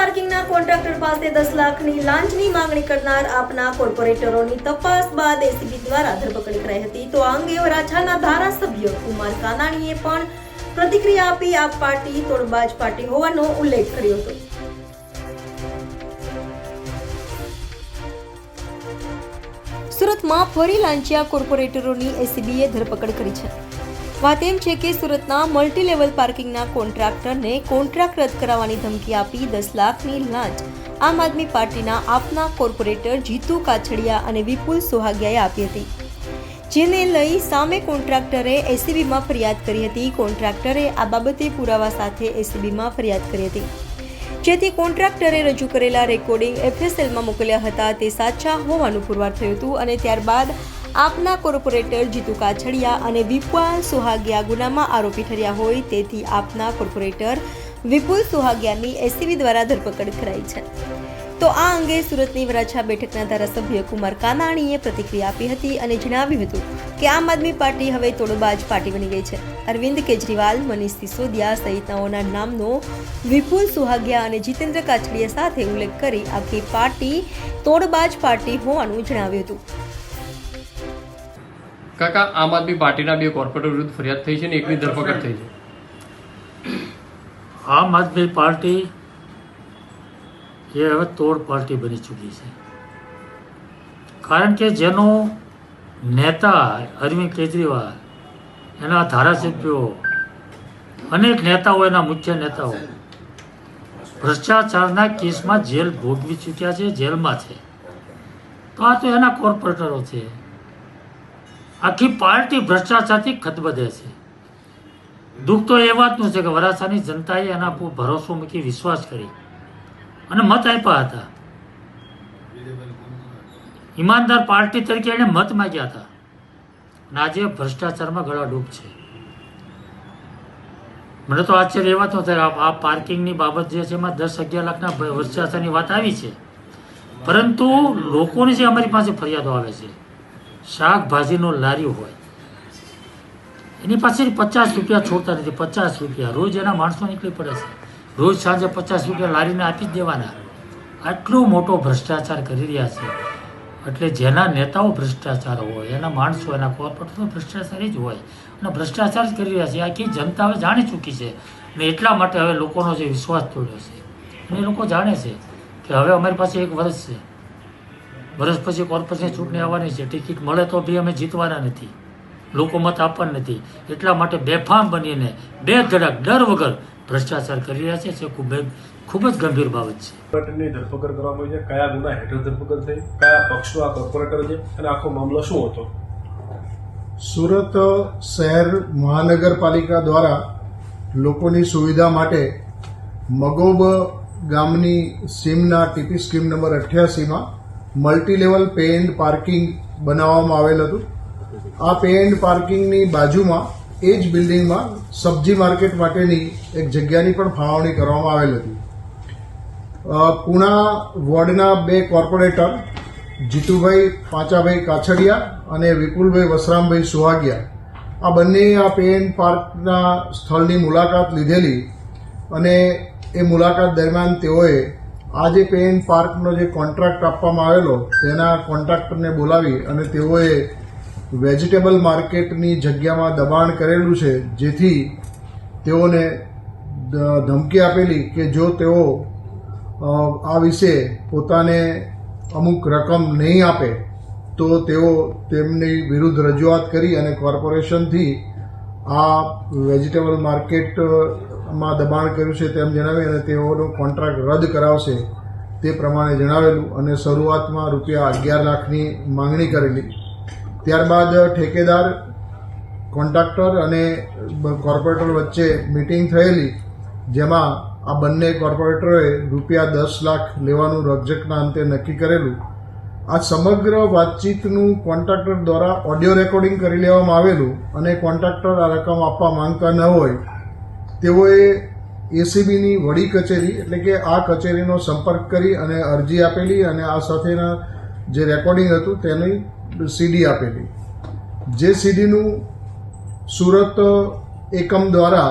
પાર્કિંગના contractor પાસે 10 લાખની લાંચની માંગણી કરનાર આપના કોર્પોરેટરોની તપાસ બાદ એસીબી દ્વારા ધરપકડ કરાઈ હતી. તો આ અંગે વરાછાના ધારાસભ્ય કુમાર કાનાણીએ પણ પ્રતિક્રિયા આપી આપ પાર્ટી તોડબાજ પાર્ટી હોવાનો ઉલ્લેખ કર્યો હતો. સુરતમાં ફરી લાંચિયા કોર્પોરેટરોની એસીબીએ ધરપકડ કરી છે. વાત એમ છે કે સુરતના મલ્ટી લેવલ પાર્કિંગના કોન્ટ્રાક્ટરને કોન્ટ્રાક્ટ રદ કરાવવાની ધમકી આપી 10 લાખની લાંચ આમ આદમી પાર્ટીના આપના કોર્પોરેટર જીતુ કાછડિયા અને વિપુલ સોહાગિયાએ આપી હતી, જેને લઈ સામે કોન્ટ્રાક્ટરે એસીબીમાં ફરિયાદ કરી હતી. કોન્ટ્રાક્ટરે આ બાબતે પુરાવા સાથે એસીબીમાં ફરિયાદ કરી હતી, જેથી કોન્ટ્રાક્ટરે રજૂ કરેલા રેકોર્ડિંગ એફએસએલમાં મોકલ્યા હતા તે સાચા હોવાનું પુરવાર થયું હતું અને ત્યારબાદ આપના કોર્પોરેટર જીતુ કાછડિયા અને વિપુલ સોહાગિયા ગુનામાં આરોપી ઠર્યા હોય, તેથી આપના કોર્પોરેટર વિપુલ સોહાગિયાની એસીબી દ્વારા ધરપકડ કરાઈ છે. તો આ અંગે સુરતની વરાછા બેઠકના ધારાસભ્ય કુમાર કાનાણીએ પ્રતિક્રિયા આપી હતી અને જણાવ્યું હતું કે આમ આદમી પાર્ટી હવે તોડબાજ પાર્ટી બની ગઈ છે. અરવિંદ કેજરીવાલ, મનીષ સિસોદિયા સહિતનાઓના નામનો વિપુલ સોહાગિયા અને જીતેન્દ્ર કાછડિયા સાથે ઉલ્લેખ કરી આખી પાર્ટી તોડબાજ પાર્ટી હોવાનું જણાવ્યું હતું. કાકા, આમ આદમી પાર્ટીના 2 કોર્પોરેટર વિરુદ્ધ ફરિયાદ થઈ છે ને એકની ધરપકડ થઈ છે. આમ આદમી પાર્ટી એ હવે તોડ પાર્ટી બની ચૂકી છે, કારણ કે જેનો નેતા અરવિંદ કેજરીવાલ, એના ધારાસભ્યો, અનેક નેતાઓ, એના મુખ્ય નેતાઓ ભ્રષ્ટાચારના કેસમાં જેલ ભોગવી ચૂક્યા છે, જેલમાં છે. તો આ તો એના કોર્પોરેટરો છે. આખી પાર્ટી ભ્રષ્ટાચારથી ખતબદે છે. દુઃખ તો એ વાતનું છે કે વરાછાની જનતાએ એના પર ભરોસો મૂકી વિશ્વાસ કરી અને મત આપ્યા હતા. ઈમાનદાર પાર્ટી તરીકે એને મત માંગ્યા હતા અને આજે ભ્રષ્ટાચારમાં ગળાડૂબ છે. મને તો આશ્ચર્ય એ વાતનું થાય આ પાર્કિંગની બાબત જે છે એમાં 10-11 લાખના ભ્રષ્ટાચારની વાત આવી છે, પરંતુ લોકોની જે અમારી પાસે ફરિયાદો આવે છે, શાકભાજીનો લારી હોય એની પાસે 50 રૂપિયા છોડતા નથી. 50 રૂપિયા રોજ એના માણસો નીકળી પડે છે. રોજ સાંજે 50 રૂપિયા લારીને આપી જ દેવાના. આટલો મોટો ભ્રષ્ટાચાર કરી રહ્યા છે. એટલે જેના નેતાઓ ભ્રષ્ટાચાર હોય, એના માણસો, એના કોર્પોરેટરો ભ્રષ્ટાચારી જ હોય અને ભ્રષ્ટાચાર જ કરી રહ્યા છે. આખી જનતા હવે જાણી ચૂકી છે અને એટલા માટે હવે લોકોનો જે વિશ્વાસ તોડ્યો છે અને એ લોકો જાણે છે કે હવે અમારી પાસે 1 વર્ષ છે. વર્ષ પછી કોર્પોરેશનની ચૂંટણી આવવાની છે. ટિકિટ મળે તો બી અમે જીતવાના નથી, લોકો મત આપવાના નથી. એટલા માટે બેફામ બનીને બેધડક ડર વગર ભ્રષ્ટાચાર કરી રહ્યા છે. ખૂબ જ ગંભીર બાબત છે. કોર્પોરેટરની ધરપકડ કરવામાં આવી છે. કયા ગુના હેઠળ ધરપકડ થઈ, કયા પક્ષનો આ કોર્પોરેટર છે અને આખો મામલો શું હતો? સુરત શહેર મહાનગરપાલિકા દ્વારા લોકોની સુવિધા માટે મગોબ ગામની સીમના ટીપી સ્કીમ નંબર 88માં multi level pay and parking બનાવવામાં આવેલ હતું. આ પે એન્ડ પાર્કિંગની બાજુમાં એ જ બિલ્ડિંગમાં સબ્જી માર્કેટ માટેની એક જગ્યાની પણ ફાળવણી કરવામાં આવેલ હતી. પૂણા વોર્ડના 2 કોર્પોરેટર જીતુભાઈ પાંચાભાઈ કાછડિયા અને વિપુલભાઈ વસરામભાઈ સોહાગિયા આ બંને આ પે એન્ડ પાર્કના સ્થળની મુલાકાત લીધેલી અને એ મુલાકાત દરમિયાન તેઓએ આ જે પે એન્ડ પાર્કનો જે કોન્ટ્રાક્ટ આપવામાં આવેલો તેના કોન્ટ્રાક્ટરને બોલાવી અને તેઓએ વેજીટેબલ માર્કેટની જગ્યામાં દબાણ કરેલું છે, જેથી તેઓને ધમકી આપેલી કે જો તેઓ આ વિશે પોતાને અમુક રકમ નહીં આપે તો તેઓ તેમની વિરુદ્ધ રજૂઆત કરી અને કોર્પોરેશનથી આ વેજીટેબલ માર્કેટમાં દબાણ કર્યું છે તેમ જણાવી અને તેઓનો કોન્ટ્રાક્ટ રદ કરાવશે તે પ્રમાણે જણાવેલું અને શરૂઆતમાં રૂપિયા 11 લાખની માંગણી કરેલી. ત્યારબાદ ઠેકેદાર, કોન્ટ્રાક્ટર અને કોર્પોરેટર વચ્ચે મિટિંગ થયેલી, જેમાં આ બંને કોર્પોરેટરોએ રૂપિયા 10 લાખ લેવાનું રકઝકના અંતે નક્કી કરેલું. આ સમગ્ર વાતચીતનું કોન્ટ્રાક્ટર દ્વારા ઓડિયો રેકોર્ડિંગ કરી લેવામાં આવેલું અને કોન્ટ્રાક્ટર આ રકમ આપવા માંગતા ન હોય તેઓએ એસીબીની વડી કચેરી એટલે કે આ કચેરીનો સંપર્ક કરી અને અરજી આપેલી અને આ સાથેના જે રેકોર્ડિંગ હતું તેની સીડી આપેલી. જે સીડીનું સુરત એકમ દ્વારા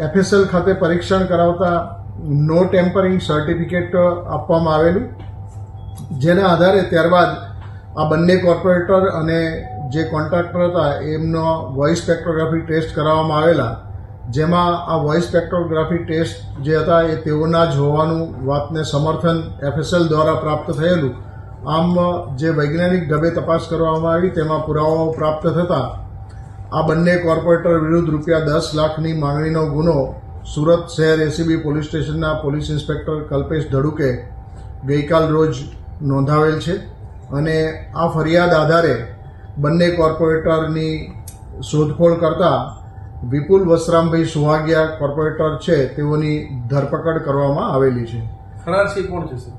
એફએસએલ ખાતે પરીક્ષણ કરાવતા નો ટેમ્પરિંગ સર્ટિફિકેટ આપવામાં આવેલું, જેના આધારે ત્યારબાદ આ બંને કોર્પોરેટર અને જે કોન્ટ્રાક્ટર હતા એમનો વોઇસ સ્પેક્ટ્રોગ્રાફી ટેસ્ટ કરાવવામાં આવેલા, જેમાં આ વોઇસ સ્પેક્ટ્રોગ્રાફી ટેસ્ટ જે હતા એ તેઓના જ હોવાનું વાતને સમર્થન FSL દ્વારા પ્રાપ્ત થયેલું. આમ જે વૈજ્ઞાનિક ઢબે તપાસ કરવામાં આવી તેમાં પુરાવાઓ પ્રાપ્ત થતાં આ બંને કોર્પોરેટર વિરુદ્ધ ₹10 લાખની માંગણીનો ગુનો સુરત શહેર ACB પોલીસ સ્ટેશનના પોલીસ ઇન્સ્પેક્ટર કલ્પેશ ધડુકે ગઈકાલ રોજ નોંધાવેલ છે અને આ ફરિયાદ આધારે બંને કોર્પોરેટરની શોધખોળ કરતા વિપુલ વસરામભાઈ સુહાગિયા કોર્પોરેટર છે તેઓની ધરપકડ કરવામાં આવેલી છે. ફરાર છે કોણ છે સર?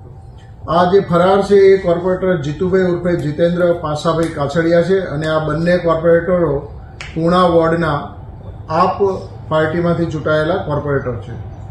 આ જે ફરાર છે એ કોર્પોરેટર જીતુભાઈ ઉર્ફે જીતેન્દ્ર પાસાભાઈ કાછડિયા છે અને આ બંને કોર્પોરેટરો પૂણા વોર્ડના આપ પાર્ટીમાંથી ચૂંટાયેલા કોર્પોરેટર છે.